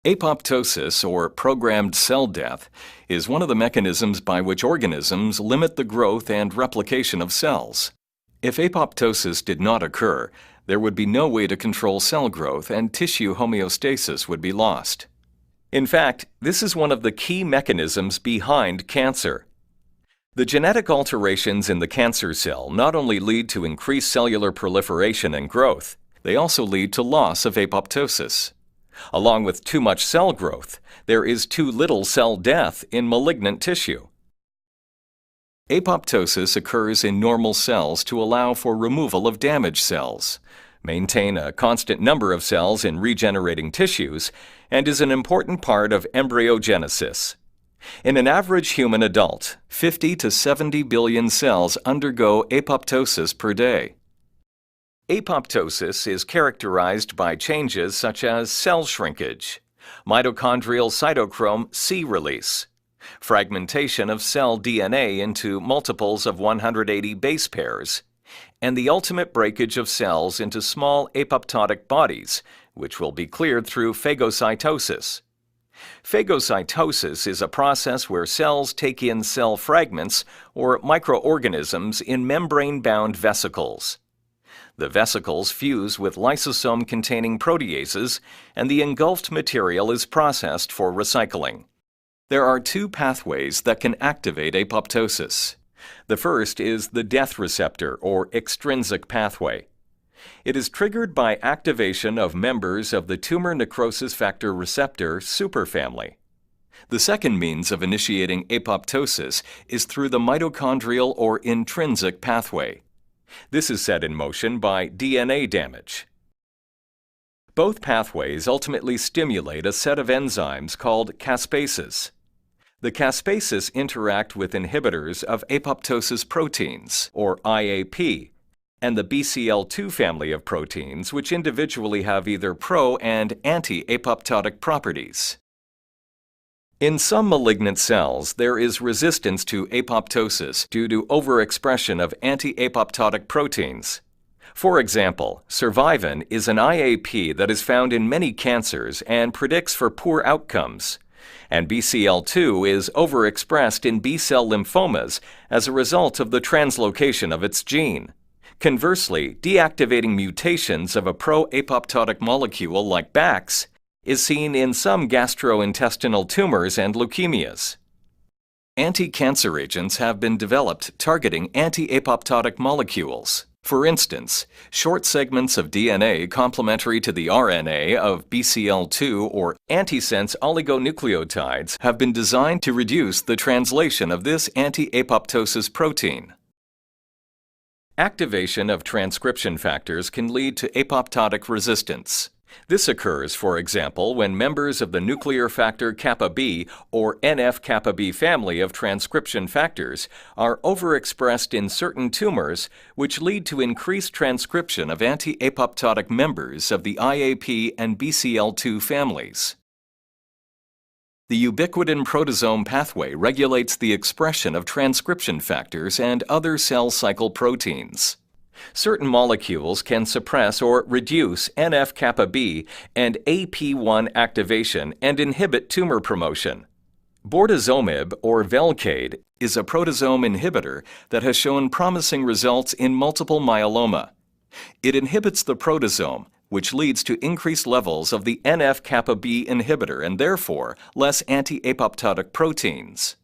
Apoptosis, or programmed cell death, is one of the mechanisms by which organisms limit the growth and replication of cells. If apoptosis did not occur, there would be no way to control cell growth and tissue homeostasis would be lost. In fact, this is one of the key mechanisms behind cancer. The genetic alterations in the cancer cell not only lead to increased cellular proliferation and growth, they also lead to loss of apoptosis. Along with too much cell growth, there is too little cell death in malignant tissue. Apoptosis occurs in normal cells to allow for removal of damaged cells, maintain a constant number of cells in regenerating tissues, and is an important part of embryogenesis. In an average human adult, 50 to 70 billion cells undergo apoptosis per day. Apoptosis is characterized by changes such as cell shrinkage, mitochondrial cytochrome C release, fragmentation of cell DNA into multiples of 180 base pairs, and the ultimate breakage of cells into small apoptotic bodies, which will be cleared through phagocytosis. Phagocytosis is a process where cells take in cell fragments or microorganisms in membrane-bound vesicles. The vesicles fuse with lysosome-containing proteases, and the engulfed material is processed for recycling. There are two pathways that can activate apoptosis. The first is the death receptor, or extrinsic pathway. It is triggered by activation of members of the tumor necrosis factor receptor superfamily. The second means of initiating apoptosis is through the mitochondrial or intrinsic pathway. This is set in motion by DNA damage. Both pathways ultimately stimulate a set of enzymes called caspases. The caspases interact with inhibitors of apoptosis proteins, or IAP, and the BCL2 family of proteins, which individually have either pro- and anti-apoptotic properties. In some malignant cells, there is resistance to apoptosis due to overexpression of anti-apoptotic proteins. For example, survivin is an IAP that is found in many cancers and predicts for poor outcomes, and BCL2 is overexpressed in B-cell lymphomas as a result of the translocation of its gene. Conversely, deactivating mutations of a pro-apoptotic molecule like BAX is seen in some gastrointestinal tumors and leukemias. Anti-cancer agents have been developed targeting anti-apoptotic molecules. For instance, short segments of DNA complementary to the RNA of BCL2 or antisense oligonucleotides have been designed to reduce the translation of this anti-apoptosis protein. Activation of transcription factors can lead to apoptotic resistance. This occurs, for example, when members of the nuclear factor kappa B or NF-kappa B family of transcription factors are overexpressed in certain tumors, which lead to increased transcription of anti-apoptotic members of the IAP and BCL2 families. The ubiquitin proteasome pathway regulates the expression of transcription factors and other cell cycle proteins. Certain molecules can suppress or reduce NF-kappa B and AP1 activation and inhibit tumor promotion. Bortezomib, or Velcade, is a proteasome inhibitor that has shown promising results in multiple myeloma. It inhibits the proteasome, which leads to increased levels of the NF-kappa B inhibitor and therefore less anti-apoptotic proteins.